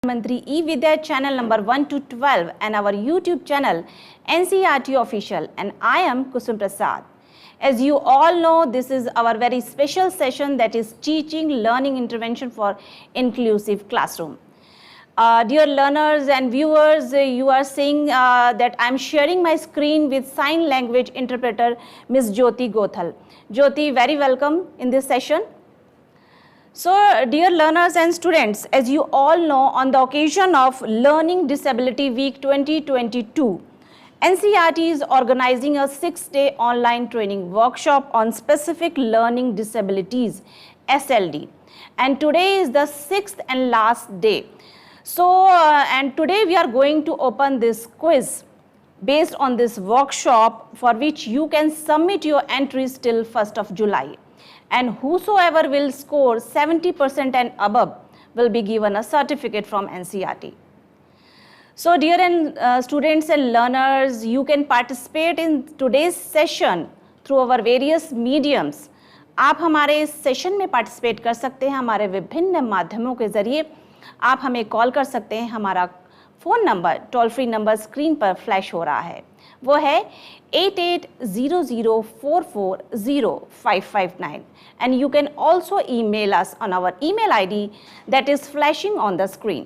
Mantri eVidya channel number 1 to 12 and our YouTube channel NCERT Official, and I am Kusum Prasad. As you all know, this is our very special session, that is teaching learning intervention for inclusive classroom. Dear learners and viewers, you are seeing that I am sharing my screen with sign language interpreter Ms. Jyoti Gothal. Jyoti, very welcome in this session. So, dear learners and students, as you all know, on the occasion of Learning Disability Week 2022, NCERT is organizing a 6-day online training workshop on specific learning disabilities, SLD. And today is the 6th and last day. So, and today we are going to open this quiz based on this workshop, for which you can submit your entries till 1st of July. And whosoever will score 70% and above will be given a certificate from NCERT. So dear students and learners, you can participate in today's session through our various mediums. आप हमारे इस session में participate कर सकते हैं हमारे विभिन्न माध्यमों के जरिए. आप हमें कॉल कर सकते हैं. हमारा phone number, toll free number screen पर फ्लैश हो रहा है. वो है 8800440559, and you can also email us on our email ID that is flashing on the screen.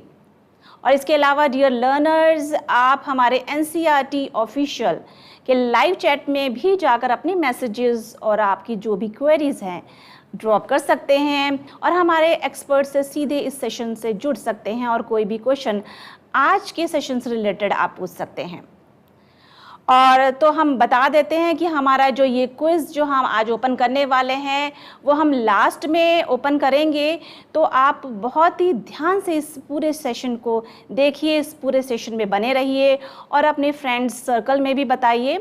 और इसके अलावा डियर लर्नर्स, आप हमारे NCERT ऑफिशियल के लाइव चैट में भी जाकर अपने मैसेजेस और आपकी जो भी क्वेरीज हैं ड्रॉप कर सकते हैं, और हमारे एक्सपर्ट से सीधे इस सेशन से जुड़ सकते हैं और कोई भी क्वेश्चन आज के सेशन से रिलेटेड आप पूछ सकते हैं. और तो हम बता देते हैं कि हमारा जो ये क्विज़ जो हम आज ओपन करने वाले हैं वो हम लास्ट में ओपन करेंगे. तो आप बहुत ही ध्यान से इस पूरे सेशन को देखिए, इस पूरे सेशन में बने रहिए और अपने फ्रेंड्स सर्कल में भी बताइए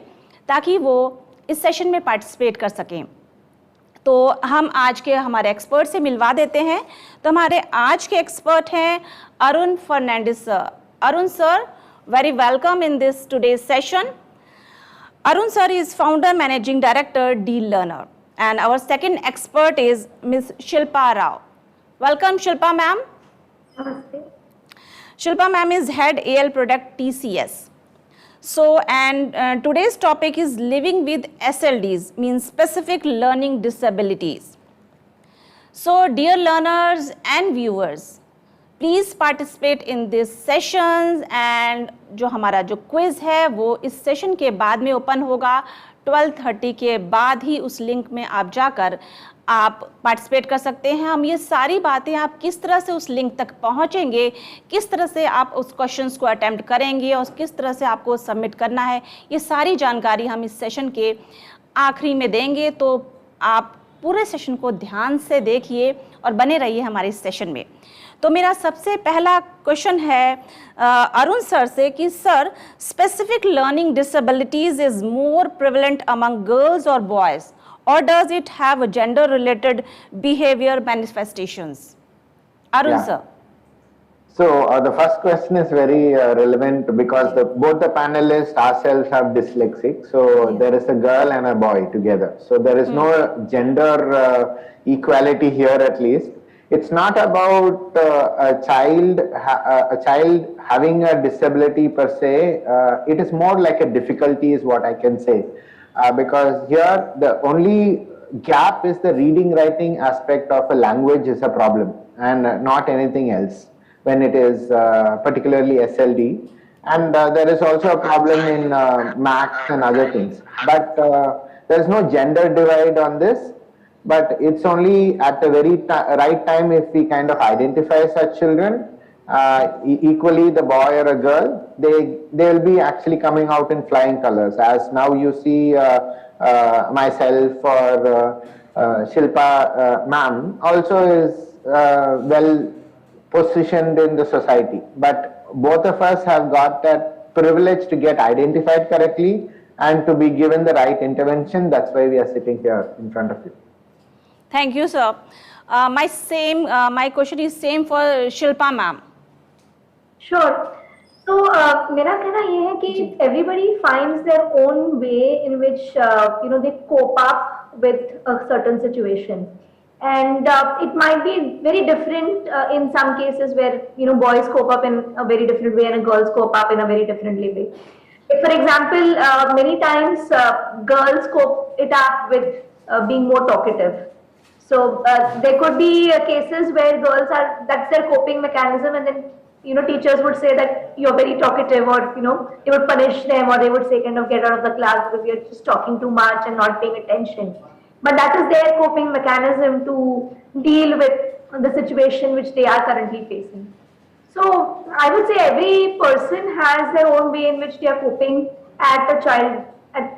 ताकि वो इस सेशन में पार्टिसिपेट कर सकें. तो हम आज के हमारे एक्सपर्ट से मिलवा देते हैं. तो हमारे आज के एक्सपर्ट हैं Arun Fernandes sir. Arun sir, very welcome in this today's session. Arun sir is founder managing director D Learner, and our second expert is Ms. Shilpa Rao. Welcome Shilpa ma'am. Namaste. Shilpa ma'am is head AL product TCS. So, and today's topic is living with SLDs, means specific learning disabilities. So dear learners and viewers, please participate in this sessions. And जो हमारा जो quiz है वो इस session के बाद में open होगा. 12:30 के बाद ही उस लिंक में आप जाकर आप पार्टिसिपेट कर सकते हैं. हम ये सारी बातें, आप किस तरह से उस लिंक तक पहुंचेंगे, किस तरह से आप उस क्वेश्चंस को अटेम्प्ट करेंगे और किस तरह से आपको सबमिट करना है, ये सारी जानकारी हम इस सेशन के आखिरी में देंगे. तो आप पूरे सेशन को ध्यान से देखिए और बने रहिए हमारे इस सेशन में. तो मेरा सबसे पहला क्वेश्चन है अरुण सर से कि sir, specific learning disabilities is more prevalent among girls और बॉयज, और does it have gender related behaviour manifestations? Arun sir. So the first question is very relevant because both the panelists ourselves are dyslexic. So there is a girl and a boy together. So there is no gender equality here, at least. It's not about a child having a disability per se. It is more like a difficulty is what I can say, because here the only gap is the reading writing aspect of a language is a problem, and not anything else when it is particularly SLD. And there is also a problem in maths and other things, but there is no gender divide on this. But it's only at the very right time if we kind of identify such children, equally the boy or a girl, they will be actually coming out in flying colors. As now you see myself or Shilpa ma'am also is well positioned in the society. But both of us have got that privilege to get identified correctly and to be given the right intervention. That's why we are sitting here in front of you. Thank you, sir. My question is same for Shilpa ma'am. Sure. So मेरा कहना ये है कि everybody finds their own way in which they cope up with a certain situation. and it might be very different in some cases where boys cope up in a very different way and girls cope up in a very differently way. Like for example, many times girls cope it up with being more talkative. So there could be cases where girls are, that's their coping mechanism, and then teachers would say that you're very talkative, or they would punish them, or they would say kind of get out of the class because you're just talking too much and not paying attention. But that is their coping mechanism to deal with the situation which they are currently facing. So I would say every person has their own way in which they are coping at a child,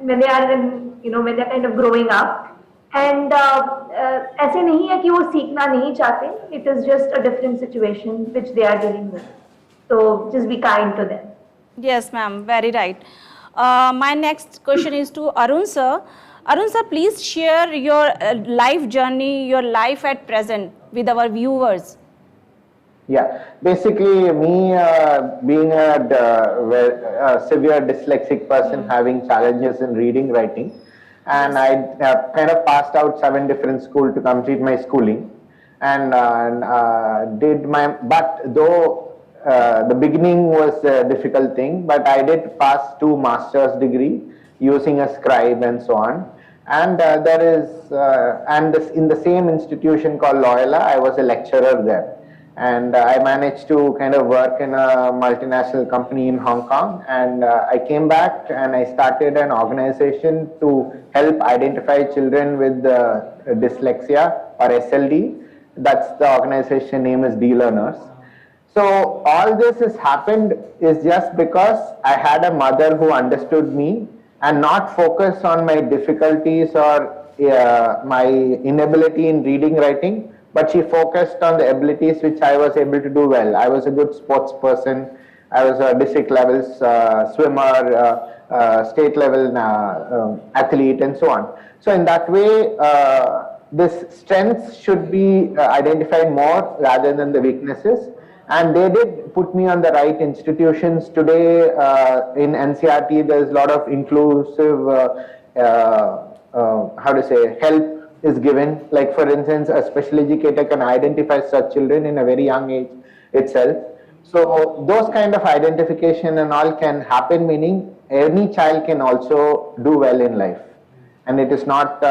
when they are when they are kind of growing up. And ऐसे नहीं है कि वो सीखना नहीं चाहते. It is just a different situation which they are dealing with. So just be kind to them. Yes, ma'am, very right. My next question is to Arun sir. Arun sir, please share your life journey, your life at present with our viewers. Yeah, basically me being a severe dyslexic person, having challenges in reading, writing, and I kind of passed out 7 different schools to complete my schooling, and did my, but though the beginning was a difficult thing, but I did pass 2 master's degree using a scribe and so on. And there is, and this, in the same institution called Loyola, I was a lecturer there. And I managed to kind of work in a multinational company in Hong Kong, and I came back and I started an organization to help identify children with dyslexia or SLD. That's the organization name is D-Learners. So all this has happened is just because I had a mother who understood me and not focus on my difficulties or my inability in reading, writing, but she focused on the abilities which I was able to do well. I was a good sports person. I was a district level swimmer, state level athlete, and so on. So in that way, this strengths should be identified more rather than the weaknesses. And they did put me on the right institutions. Today in NCRT, there's a lot of inclusive, how to say, help is given. Like for instance, a special educator can identify such children in a very young age itself. So those kind of identification and all can happen, meaning any child can also do well in life. And it is not,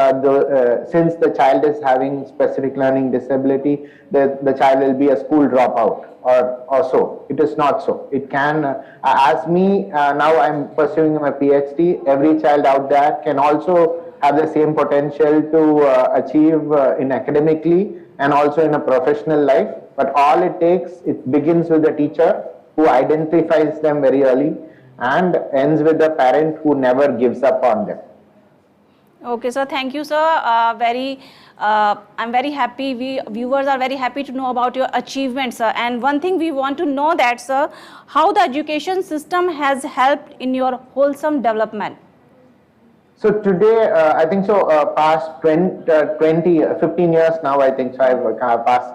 since the child is having specific learning disability, the child will be a school dropout or so. It is not so. It can, as me, now I'm pursuing my PhD, every child out there can also have the same potential to achieve in academically and also in a professional life. But all it takes, it begins with the teacher who identifies them very early and ends with the parent who never gives up on them. Okay, sir. Thank you, sir. I'm very happy. Viewers are very happy to know about your achievements, sir. And one thing we want to know that, sir, how the education system has helped in your wholesome development. So today, I think so, past 15 years now, I think so, I've passed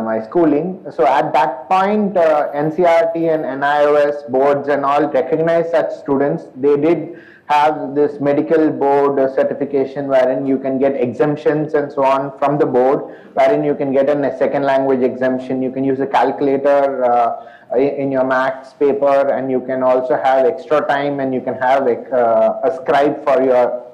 my schooling. So at that point, NCRT and NIOS boards and all recognize such students. They did have this medical board certification wherein you can get exemptions and so on from the board, wherein you can get a second language exemption. You can use a calculator in your maths paper, and you can also have extra time, and you can have a scribe for your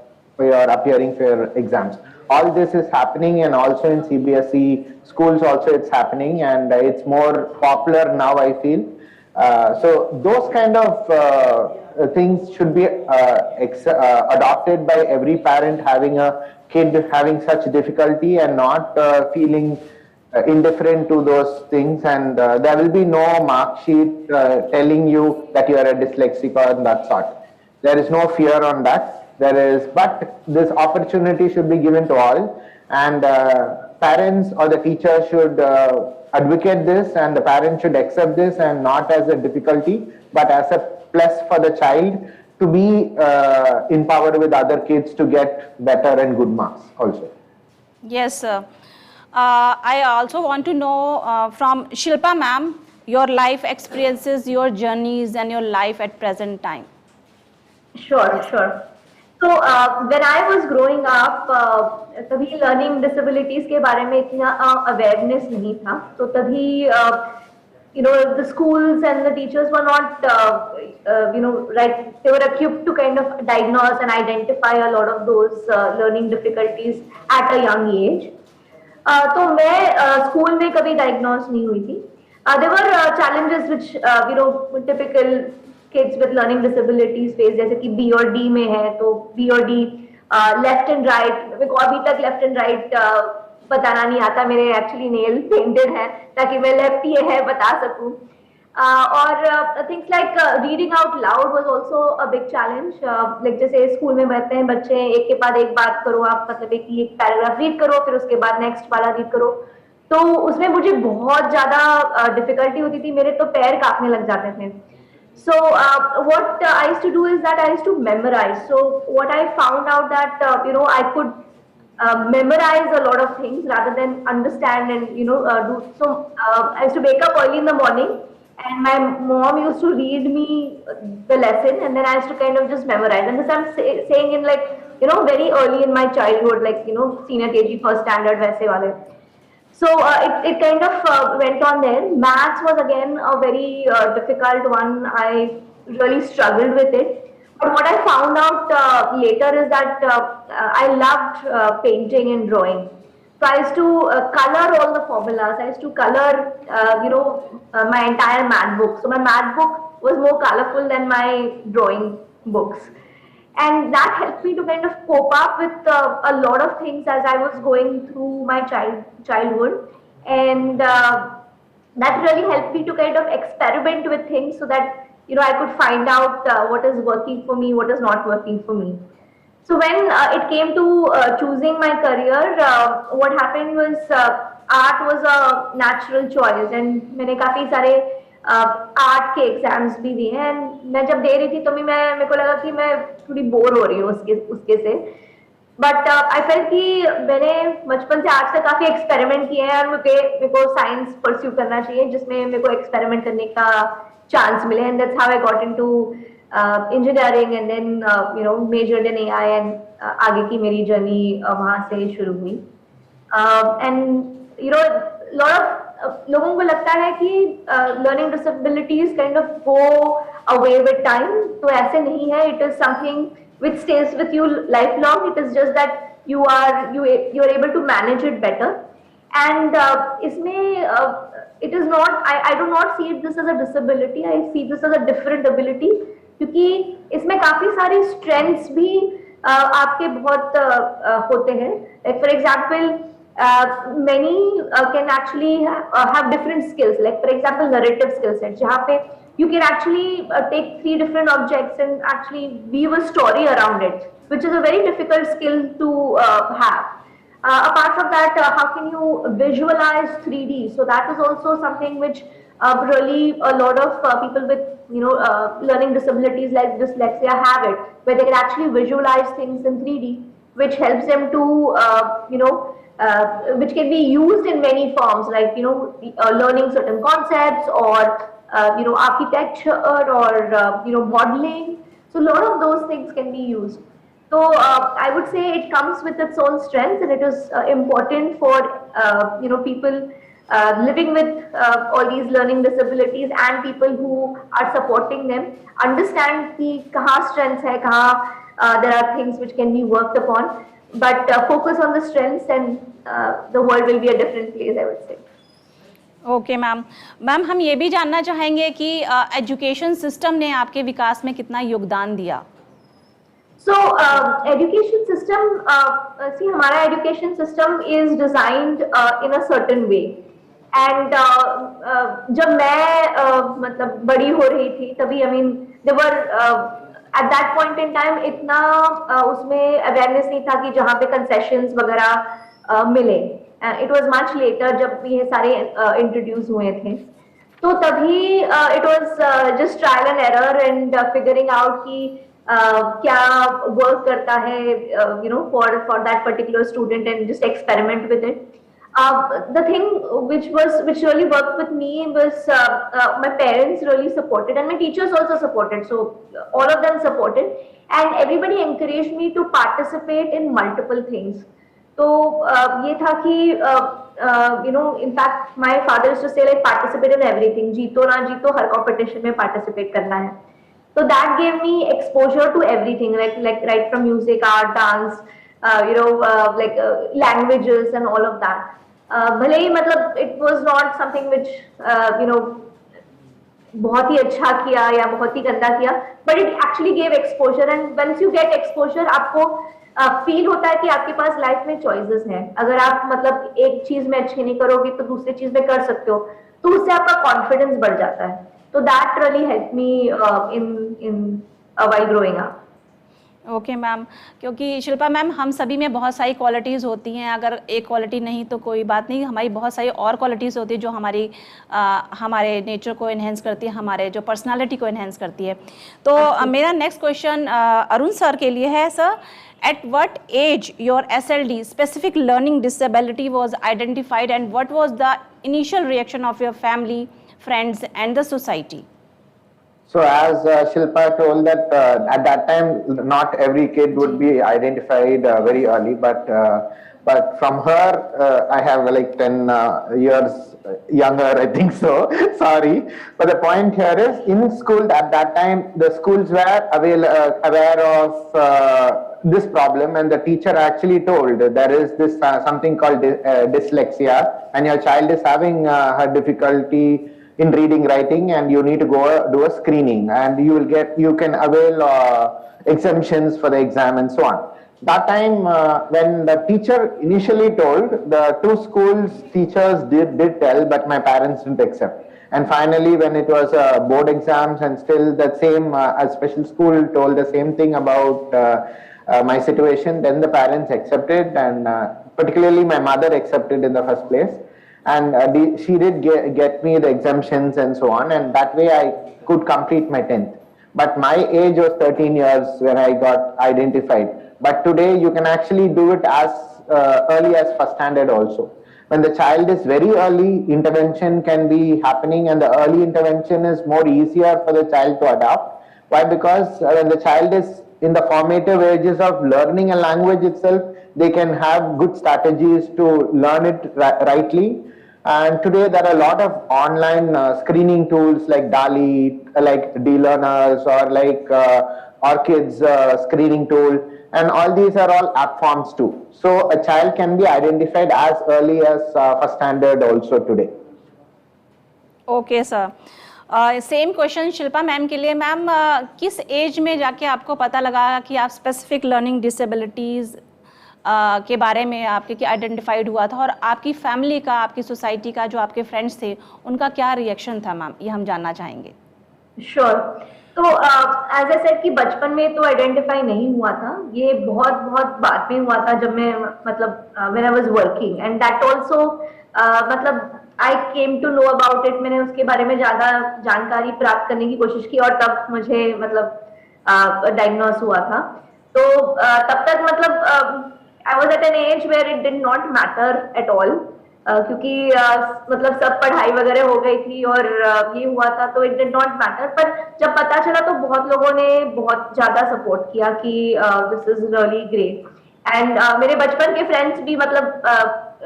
appearing for your exams. All this is happening, and also in CBSE schools also it's happening, and it's more popular now, I feel. So those kind of things should be adopted by every parent having a kid having such difficulty and not feeling indifferent to those things, and there will be no mark sheet telling you that you are a dyslexic or that sort. There is no fear on that. But this opportunity should be given to all, and parents or the teacher should advocate this, and the parent should accept this, and not as a difficulty, but as a plus for the child to be empowered with other kids to get better and good marks also. Yes, sir. I also want to know from Shilpa ma'am, your life experiences, your journeys, and your life at present time. Sure. So when I was growing up, तभी learning disabilities के बारे में इतना awareness नहीं था. So तभी the schools and the teachers were not right. They were equipped to kind of diagnose and identify a lot of those learning difficulties at a young age. तो मैं school में कभी डायग्नोज नहीं हुई थी. There were challenges which typical kids with learning disabilities face, जैसे कि B और D में है, तो B और D लेफ्ट एंड राइट, मेरे को अभी तक लेफ्ट एंड राइट बताना नहीं आता. मेरे एक्चुअली नेल पेंटेड है ताकि मैं लेफ्ट ये है बता सकूं. और things like reading out loud was also a big challenge. Like जैसे स्कूल में बैठते हैं बच्चे, एक के बाद एक बात करो आप, मतलब एक पैराग्राफ रीड करो, फिर उसके बाद नेक्स्ट वाला रीड करो. तो उसमें मुझे बहुत ज्यादा डिफिकल्टी होती थी, मेरे तो पैर कांपने लग जाते थे. So what I used to do is that I used to memorize. So what I found out that I could memorize a lot of things rather than understand and do. So I used to wake up early in the morning, and my mom used to read me the lesson, and then I used to kind of just memorize. And this I'm saying in like very early in my childhood, like senior KG, first standard, वैसे वाले. So it kind of went on there. Maths was again a very difficult one. I really struggled with it. But what I found out later is that I loved painting and drawing. So I used to color all the formulas. I used to color, my entire math book. So my math book was more colorful than my drawing books. And that helped me to kind of cope up with a lot of things as I was going through my childhood. And that really helped me to kind of experiment with things so that I could find out what is working for me, what is not working for me. So when it came to choosing my career, what happened was art was a natural choice, and मैंने काफी सारे art के exams भी दिए हैं. मैं जब दे रही थी तो मेरे को लगा कि मैं थोड़ी बोर हो रही हूँ उसके से. बट आई फेल्ट कि मैंने बचपन से आर्ट से काफी एक्सपेरिमेंट किए हैं, और मेरे को साइंस परस्यू करना चाहिए जिसमें मेरे को एक्सपेरिमेंट करने का चांस मिले. And that's how I got into engineering, and then majored in AI, and आगे की मेरी जर्नी वहां से शुरू हुई. एंड लॉट ऑफ लोगों को लगता है कि learning disabilities kind of go away with time. तो ऐसे नहीं है. It is something which stays with you lifelong. It is just that you are able to manage it better. And इसमें it is not, I do not see this as a disability. I see this as a different ability, क्योंकि इसमें काफी सारी strengths भी आपके बहुत होते हैं. Like for example, many can actually have different skills. Like for example, narrative skill set, जहाँ पे you can actually take 3 different objects and actually weave a story around it, which is a very difficult skill to have. Apart from that, how can you visualize 3D? So that is also something which really a lot of people with learning disabilities like dyslexia have it, where they can actually visualize things in 3D, which helps them to which can be used in many forms, like learning certain concepts, or architecture, or modeling. So a lot of those things can be used. So I would say it comes with its own strengths, and it is important for people living with all these learning disabilities and people who are supporting them understand कि कहाँ strengths है, कहाँ there are things which can be worked upon, but focus on the strengths, and the world will be a different place, I would say. Okay ma'am. हम ये भी जानना चाहेंगे कि एजुकेशन सिस्टम ने आपके विकास में कितना योगदान दिया. So education system, see, हमारा education system is designed in a certain way. And जब मैं मतलब बड़ी हो रही थी तभी, I mean, there were at that point in time इतना उसमें awareness नहीं था कि जहाँ पे concessions वगैरह मिले. It was much later जब ये सारे introduce हुए थे. तो तभी it was just trial and error and figuring out कि क्या work करता है for that particular student, and just experiment with it. The thing which really worked with me was my parents really supported and my teachers also supported. So all of them supported and everybody encouraged me to participate in multiple things. तो ये था कि in fact my father used to say like participate in everything, जीतो ना जीतो हर competition में participate करना है. So that gave me exposure to everything, like right from music, art, dance, languages and all of that. भले ही मतलब it was not something which बहुत ही अच्छा किया या बहुत ही गंदा किया, but it actually gave exposure and once you get exposure आपको फील होता है कि आपके पास लाइफ में चॉइसेस हैं. अगर आप मतलब एक चीज में अच्छे नहीं करोगे तो दूसरी चीज में कर सकते हो, तो उससे आपका कॉन्फिडेंस बढ़ जाता है. तो that really help me in while growing up. Okay ma'am, क्योंकि शिल्पा मैम हम सभी में बहुत सारी क्वालिटीज़ होती हैं, अगर एक क्वालिटी नहीं तो कोई बात नहीं, हमारी बहुत सारी और क्वालिटीज़ होती है जो हमारे नेचर को इन्हेंस करती है, हमारे जो पर्सनालिटी को इन्हेंस करती है. तो मेरा नेक्स्ट क्वेश्चन अरुण सर के लिए है. Sir, at what age your SLD specific learning disability was identified and what was the initial reaction of your family, friends and the society? So as Shilpa told that at that time not every kid would be identified very early, but from her I have like 10 years younger, I think so. Sorry, but the point here is in school at that time the schools were aware of this problem, and the teacher actually told there is this something called dyslexia, and your child is having her difficulty in reading, writing, and you need to go do a screening, and you can avail exemptions for the exam and so on. That time when the teacher initially told, the two schools teachers did tell, but my parents didn't accept. And finally when it was board exams and still the same as special school told the same thing about my situation, then the parents accepted, and particularly my mother accepted in the first place. And she did get me the exemptions and so on, and that way I could complete my 10th. But my age was 13 years when I got identified. But today you can actually do it as early as first standard also. When the child is very early, intervention can be happening, and the early intervention is more easier for the child to adopt. Why? Because when the child is in the formative ages of learning a language itself, they can have good strategies to learn it rightly. And today there are a lot of online screening tools like DALI, like D-Learners, or like Orchid's screening tool, and all these are all app forms too. So a child can be identified as early as first standard also today. Okay, sir. Same question Shilpa ma'am के लिए. Ma'am, किस as में जाके आपको पता लगा कि आप स्पेसिफिक लर्निंग डिसेबिलिटीज़ के बारे में आपके आइडेंटिफाइड हुआ था, और आपकी फैमिली का, आपकी सोसाइटी का, जो आपके फ्रेंड्स थे, उनका क्या रिएक्शन था मैम, ये हम जानना चाहेंगे. श्योर. तो एज आई सेड कि बचपन में तो आइडेंटिफाई नहीं हुआ था, ये बहुत बहुत बाद में हुआ था जब मैं मतलब when I was working, and that also मतलब I came to know about it. मैंने उसके बारे में ज्यादा जानकारी प्राप्त करने की कोशिश की और तब मुझे मतलब डायग्नोस हुआ था. तो तब तक मतलब I was at an age where it did not matter at all, क्योंकि मतलब सब पढ़ाई वगैरह हो गई थी और ये हुआ था, तो इट डिड नॉट मैटर. पर जब पता चला तो बहुत लोगों ने बहुत ज्यादा सपोर्ट किया कि this is really great. And मेरे बचपन के फ्रेंड्स भी मतलब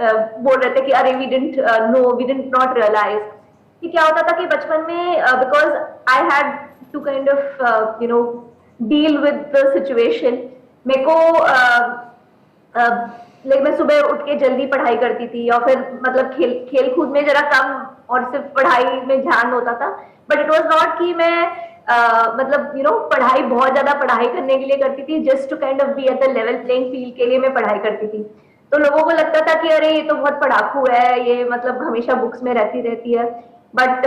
बोल रहे थे कि अरे we didn't know, we didn't not realise. कि क्या होता था कि बचपन में because I had to kind of deal with the situation. मेरे को लाइक मैं सुबह उठ के जल्दी पढ़ाई करती थी, और फिर मतलब खेल कूद में जरा कम और सिर्फ पढ़ाई में ध्यान होता था. बट इट वाज नॉट कि मैं मतलब पढ़ाई बहुत ज्यादा पढ़ाई करने के लिए करती थी, just to kind of be at the level playing field के लिए मैं पढ़ाई करती थी. तो लोगों को लगता था कि अरे ये तो बहुत पढ़ाकू है, ये मतलब हमेशा बुक्स में रहती है. But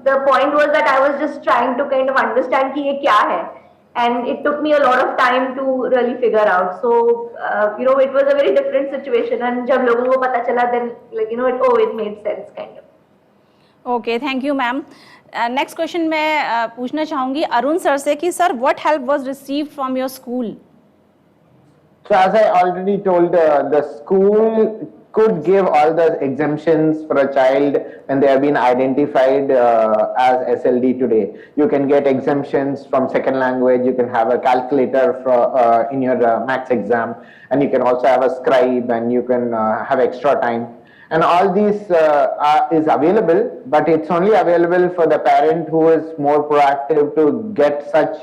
the point was that I was just trying to kind of understand कि ये क्या है. And it took me a lot of time to really figure out. So, it was a very different situation. And जब लोगों को पता चला, then like it made sense kind of. Okay, thank you, ma'am. Next question मैं पूछना चाहूँगी Arun sir से कि sir, what help was received from your school? So as I already told, the school could give all the exemptions for a child when they have been identified as SLD today. You can get exemptions from second language, you can have a calculator for, in your maths exam, and you can also have a scribe, and you can have extra time. And all these is available, but it's only available for the parent who is more proactive to get such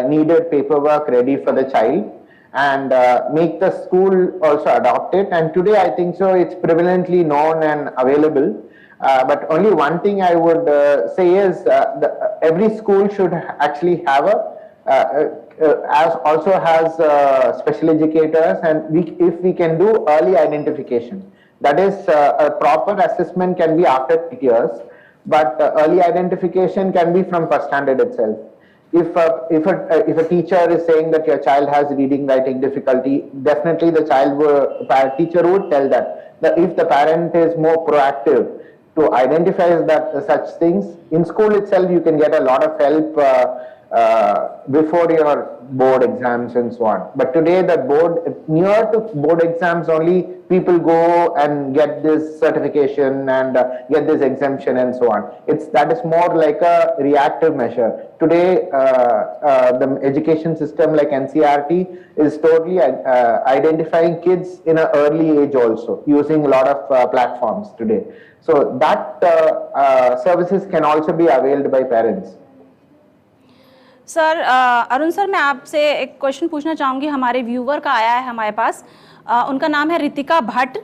needed paperwork ready for the child, and make the school also adopt it. And today I think so it's prevalently known and available. But only one thing I would say is every school should actually have as also has special educators, and if we can do early identification. That is, a proper assessment can be after 8 years, but early identification can be from first standard itself. If a teacher is saying that your child has reading writing difficulty, definitely the teacher would tell that if the parent is more proactive to identify that such things in school itself, you can get a lot of help before your board exams and so on. But today the near to board exams only, people go and get this certification and get this exemption and so on. That is more like a reactive measure. Today the education system like NCERT is totally identifying kids in an early age also, using a lot of platforms today. So that services can also be availed by parents. Sir Arun sir, मैं आपसे एक question पूछना चाहूँगी, हमारे viewer का आया है हमारे पास। उनका नाम है रितिका भट्ट।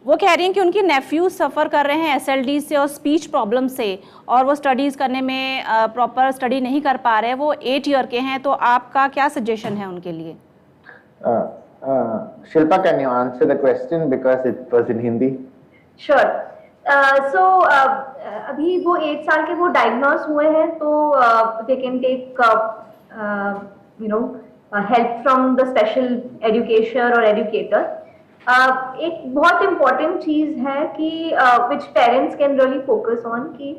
वो कह रही हैं कि उनकी नेफ्यू सफ़र कर रहे हैं SLD से और स्पीच प्रॉब्लम से, और वो स्टडीज़ करने में प्रॉपर स्टडी नहीं कर पा रहे हैं। वो 8 ईयर के हैं, तो आपका क्या सजेशन है उनके लिए? Shilpa, can you answer the question because it was in Hindi? Sure. अभी वो 8 साल के वो डायग्नोज हुए हैं, तो they can take help from the special education और एजुकेटर। एक बहुत इम्पोर्टेंट चीज है कि which parents can really focus on कि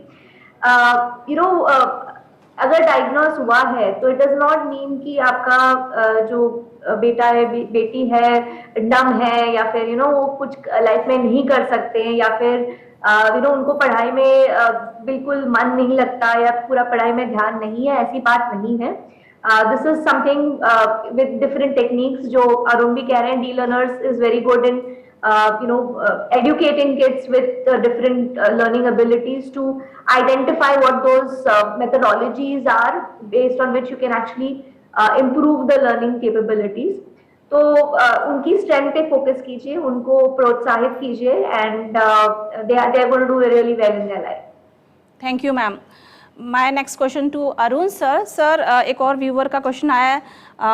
अगर डायग्नोज हुआ है तो इट डज नॉट मीन कि आपका जो बेटा है बेटी है डम है, या फिर वो कुछ लाइफ में नहीं कर सकते हैं, या फिर उनको पढ़ाई में बिल्कुल मन नहीं लगता या पूरा पढ़ाई में ध्यान नहीं है। ऐसी बात नहीं है। This is something with different techniques, जो अरुण भी कह रहे हैं, D learners is very good in educating kids with different learning abilities to identify what those methodologies are based on which you can actually improve the learning capabilities. तो उनकी strength पे focus कीजिए, उनको प्रोत्साहित कीजिए, and they are going to do really well in their life. Thank you ma'am. My next question to Arun sir. Sir, एक और viewer का क्वेश्चन आया है,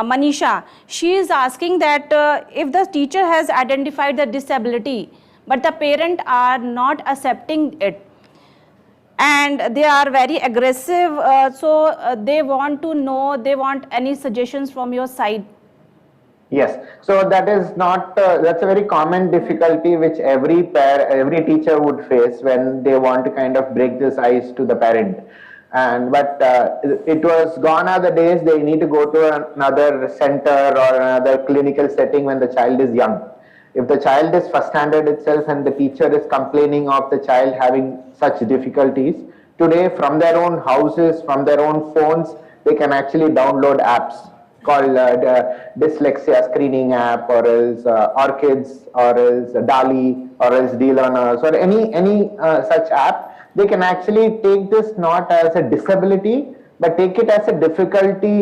Manisha. She is asking that if the teacher has identified the disability but the parent are not accepting it and they are very aggressive, so they want to know, they want any suggestions from your side? Yes, so that is not that's a very common difficulty which every teacher would face when they want to kind of break this ice to the parent. But it was gone are the days they need to go to another center or another clinical setting when the child is young. If the child is first standard itself and the teacher is complaining of the child having such difficulties, today from their own houses, from their own phones, they can actually download apps called dyslexia screening app, or else Orchids, or else DALI, or else D-Learners, or any such app. They can actually take this not as a disability, but take it as a difficulty.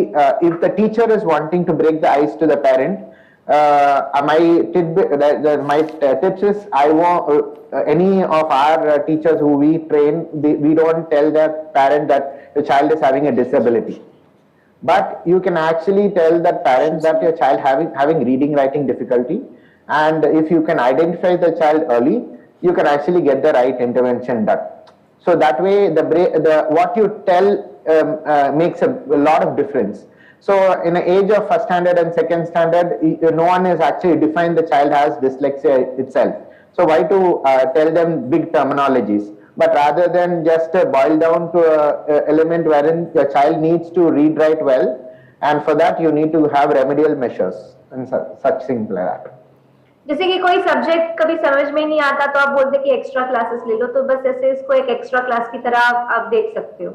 If the teacher is wanting to break the ice to the parent, my tips is, I want any of our teachers who we train, we don't tell the parent that the child is having a disability, but you can actually tell that parent that your child having reading writing difficulty, and if you can identify the child early, you can actually get the right intervention done. So that way what you tell makes a lot of difference. So in the age of first standard and second standard, no one has actually defined the child has dyslexia itself. So why to tell them big terminologies? But rather than just boil down to an element wherein your child needs to read write well, and for that you need to have remedial measures and such things like that. जैसे कि कोई subject कभी समझ में नहीं आता तो आप बोलते कि एक्स्ट्रा क्लासेस ले लो, तो बस ऐसे इसको एक एक्स्ट्रा क्लास की तरह आप देख सकते हो,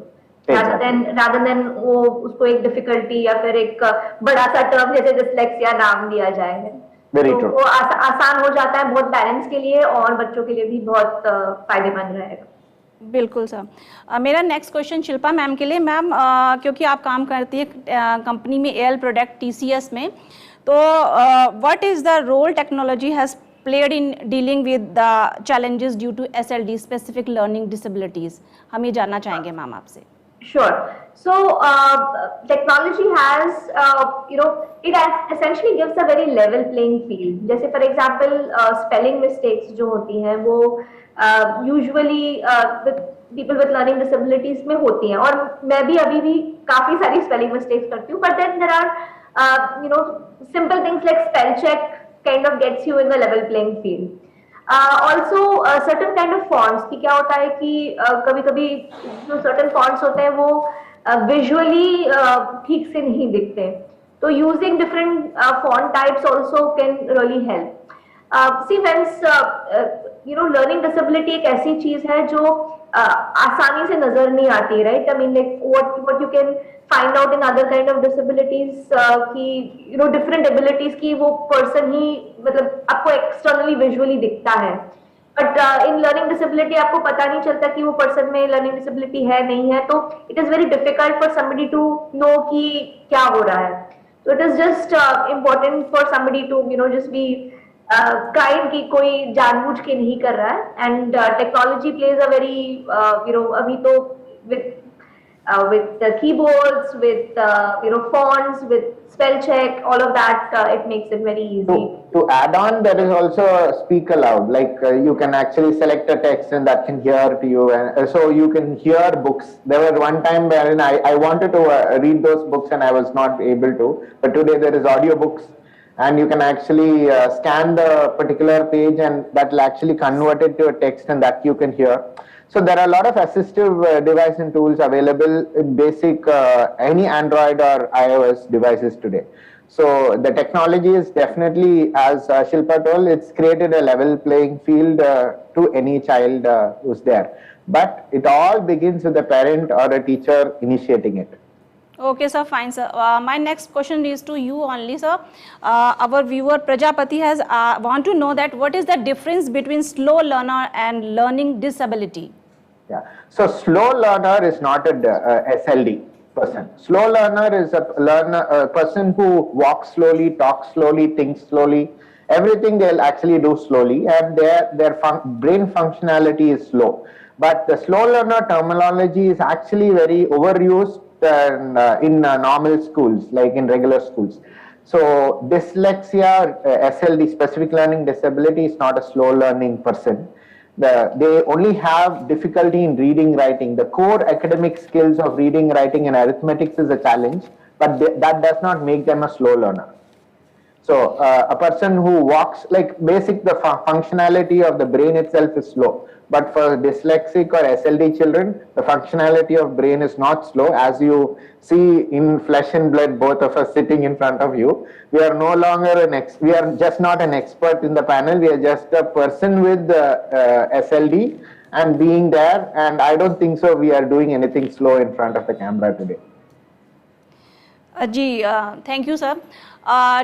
rather than वो उसको एक डिफिकल्टी या फिर एक बड़ा सा टर्म जैसे डिसलेक्सिया नाम दिया जाए है। तो वो आसान हो जाता है बहुत पेरेंट्स के लिए और बच्चों के लिए भी बहुत फायदेमंद रहेगा। बिल्कुल सर। मेरा नेक्स्ट क्वेश्चन शिल्पा मैम के लिए। मैम क्योंकि आप काम करती है कंपनी में एल प्रोडक्ट TCS में, तो what is the role technology has played in dealing with the challenges due to SLD specific learning disabilities, हम ये जानना चाहेंगे मैम आपसे। Sure. So technology has, it essentially gives a very level playing field. जैसे for example spelling mistakes जो होती हैं वो usually with people with learning disabilities में होती हैं, और मैं भी अभी भी काफी सारी spelling mistakes करती हूँ, but then there are simple things like spell check kind of gets you in the level playing field. Also certain kind of fonts की क्या होता है कि कभी-कभी जो certain fonts होते हैं वो visually ठीक से नहीं दिखते, तो using different font types also can really help. See, when learning disability एक ऐसी चीज है जो आसानी से नजर नहीं आती, right? I mean, like what you can find out in other kind of disabilities कि different abilities की वो person ही मतलब आपको externally visually दिखता है, but in learning disability आपको पता नहीं चलता कि वो person में learning disability है नहीं है, तो it is very difficult for somebody to know कि क्या हो रहा है. So it is just important for somebody to just be kind कि कोई जानबूझ के नहीं कर रहा है, and technology plays a very अभी तो with the keyboards, with fonts, with spell check, all of that, it makes it very easy. To add on, there is also speak aloud, like you can actually select a text and that can hear to you, and so you can hear books. There was one time wherein I wanted to read those books and I was not able to, but today there is audio books, and you can actually scan the particular page and that will actually convert it to a text and that you can hear. So there are a lot of assistive devices and tools available in basic any Android or iOS devices today. So the technology is definitely, as Shilpa told, it's created a level playing field to any child who's there. But it all begins with a parent or a teacher initiating it. Okay, sir, fine, sir. My next question is to you only, sir. Our viewer Prajapati has want to know that what is the difference between slow learner and learning disability? Yeah, so slow learner is not a SLD person. Slow learner is a person who walks slowly, talks slowly, thinks slowly. Everything they'll actually do slowly, and their brain functionality is slow. But the slow learner terminology is actually very overused in normal schools, like in regular schools. So dyslexia, SLD, specific learning disability, is not a slow learning person. They only have difficulty in reading, writing. The core academic skills of reading, writing and arithmetics is a challenge, but that does not make them a slow learner. So a person who walks, like the functionality of the brain itself is slow. But for dyslexic or SLD children, the functionality of brain is not slow. As you see in flesh and blood, both of us sitting in front of you, we are no longer we are just not an expert in the panel. We are just a person with SLD and being there. And I don't think so we are doing anything slow in front of the camera today. Thank you, sir.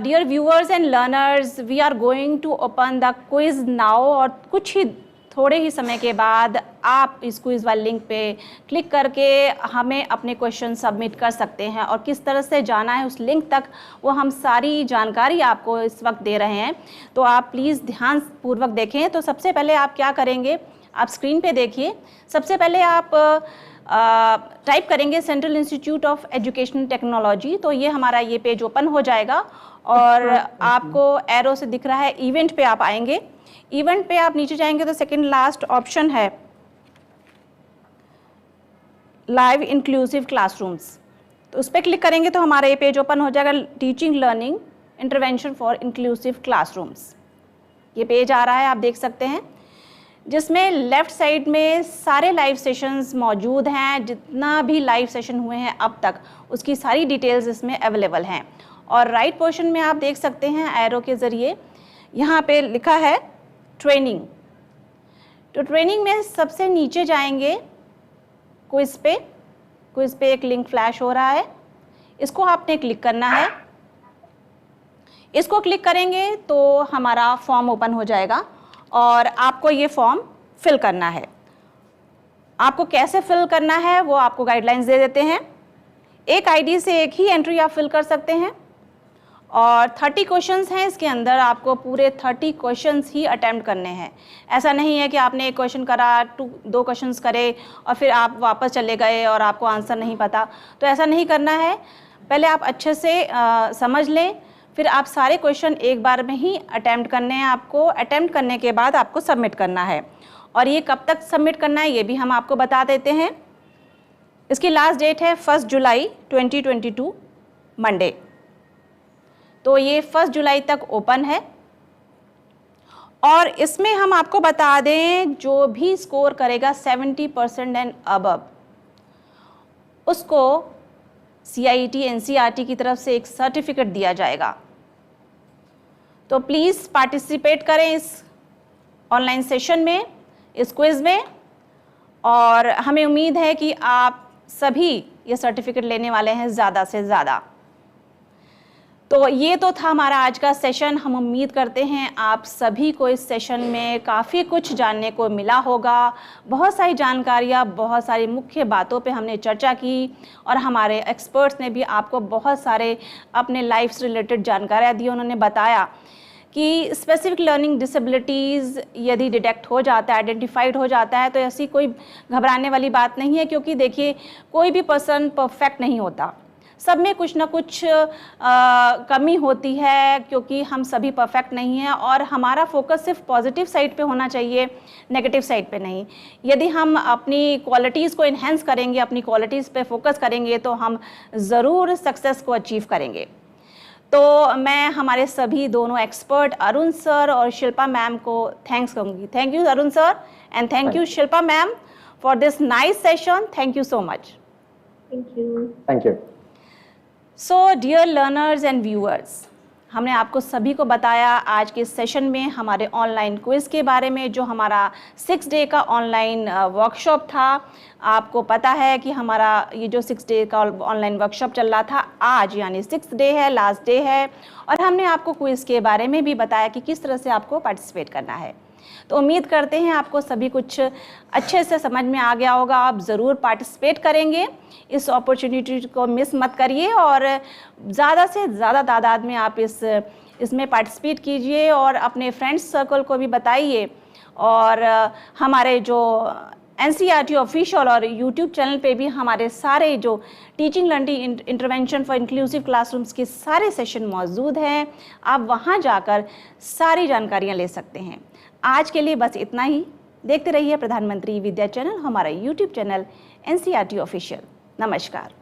Dear viewers and learners, we are going to open the quiz now, और कुछ ही थोड़े ही समय के बाद आप इस quiz वाले link पे क्लिक करके हमें अपने क्वेश्चन सबमिट कर सकते हैं, और किस तरह से जाना है उस लिंक तक वो हम सारी जानकारी आपको इस वक्त दे रहे हैं, तो आप प्लीज़ ध्यानपूर्वक देखें। तो सबसे पहले आप क्या करेंगे, आप स्क्रीन पे देखिए। सबसे पहले आप टाइप करेंगे central institute of educational technology, तो ये हमारा ये पेज ओपन हो जाएगा और आपको एरो से दिख रहा है इवेंट पे आप आएंगे। इवेंट पे आप नीचे जाएंगे तो सेकंड लास्ट ऑप्शन है लाइव इंक्लूसिव क्लासरूम्स, तो उस पर क्लिक करेंगे तो हमारा ये पेज ओपन हो जाएगा, teaching learning intervention for inclusive classrooms. ये पेज आ रहा है, आप देख सकते हैं, जिसमें लेफ़्ट साइड में सारे लाइव सेशंस मौजूद हैं, जितना भी लाइव सेशन हुए हैं अब तक उसकी सारी डिटेल्स इसमें अवेलेबल हैं। और राइट पोर्शन में आप देख सकते हैं एरो के ज़रिए यहाँ पे लिखा है ट्रेनिंग। तो ट्रेनिंग में सबसे नीचे जाएंगे क्विज पे एक लिंक फ्लैश हो रहा है, इसको आपने क्लिक करना है। इसको क्लिक करेंगे तो हमारा फॉर्म ओपन हो जाएगा और आपको ये फॉर्म फिल करना है। आपको कैसे फिल करना है वो आपको गाइडलाइंस दे देते हैं। एक आईडी से एक ही एंट्री आप फिल कर सकते हैं और 30 क्वेश्चंस हैं इसके अंदर, आपको पूरे 30 क्वेश्चंस ही अटेम्प्ट करने हैं। ऐसा नहीं है कि आपने एक क्वेश्चन करा, 2 क्वेश्चंस करे और फिर आप वापस चले गए और आपको आंसर नहीं पता, तो ऐसा नहीं करना है। पहले आप अच्छे से समझ लें, फिर आप सारे क्वेश्चन एक बार में ही अटेम्प्ट करने हैं आपको। अटेम्प्ट करने के बाद आपको सबमिट करना है और ये कब तक सबमिट करना है ये भी हम आपको बता देते हैं। इसकी लास्ट डेट है 1 जुलाई 2022 मंडे। तो ये 1 जुलाई तक ओपन है और इसमें हम आपको बता दें जो भी स्कोर करेगा 70% एंड अबव, उसको CIET NCERT की तरफ से एक सर्टिफिकेट दिया जाएगा। तो प्लीज़ पार्टिसिपेट करें इस ऑनलाइन सेशन में, इस क्विज़ में, और हमें उम्मीद है कि आप सभी ये सर्टिफिकेट लेने वाले हैं ज़्यादा से ज़्यादा। तो ये तो था हमारा आज का सेशन। हम उम्मीद करते हैं आप सभी को इस सेशन में काफ़ी कुछ जानने को मिला होगा। बहुत सारी जानकारियाँ, बहुत सारी मुख्य बातों पे हमने चर्चा की और हमारे एक्सपर्ट्स ने भी आपको बहुत सारे अपने लाइफ से रिलेटेड जानकारियाँ दी। उन्होंने बताया कि स्पेसिफिक लर्निंग डिसेबिलिटीज़ यदि डिटेक्ट हो जाता है, आइडेंटिफाइड हो जाता है, तो ऐसी कोई घबराने वाली बात नहीं है, क्योंकि देखिए कोई भी पर्सन परफेक्ट नहीं होता, सब में कुछ ना कुछ कमी होती है, क्योंकि हम सभी परफेक्ट नहीं हैं और हमारा फोकस सिर्फ पॉजिटिव साइड पे होना चाहिए, नेगेटिव साइड पे नहीं। यदि हम अपनी क्वालिटीज़ को इन्हेंस करेंगे, अपनी क्वालिटीज़ पे फोकस करेंगे, तो हम ज़रूर सक्सेस को अचीव करेंगे। तो मैं हमारे सभी दोनों एक्सपर्ट अरुण सर और शिल्पा मैम को थैंक्स कहूँगी। Thank you Arun sir and thank you Shilpa ma'am for this nice session. Thank you so much. Thank you. So dear learners and viewers, हमने आपको सभी को बताया आज के सेशन में हमारे ऑनलाइन क्विज़ के बारे में, जो हमारा 6 डे का ऑनलाइन वर्कशॉप था। आपको पता है कि हमारा ये जो 6 डे का ऑनलाइन वर्कशॉप चल रहा था, आज यानी 6th डे है, लास्ट डे है, और हमने आपको क्विज़ के बारे में भी बताया कि किस तरह से आपको पार्टिसिपेट करना है। तो उम्मीद करते हैं आपको सभी कुछ अच्छे से समझ में आ गया होगा। आप ज़रूर पार्टिसिपेट करेंगे, इस अपॉर्चुनिटी को मिस मत करिए और ज़्यादा से ज़्यादा तादाद में आप इसमें पार्टिसिपेट कीजिए और अपने फ्रेंड्स सर्कल को भी बताइए। और हमारे जो NCERT ऑफिशियल और यूट्यूब चैनल पे भी हमारे सारे जो teaching learning intervention for inclusive classrooms के सारे सेशन मौजूद हैं। आप वहाँ जाकर सारी जानकारियाँ ले सकते हैं। आज के लिए बस इतना ही। देखते रहिए प्रधानमंत्री विद्या चैनल, हमारा यूट्यूब चैनल NCERT ऑफिशियल। नमस्कार।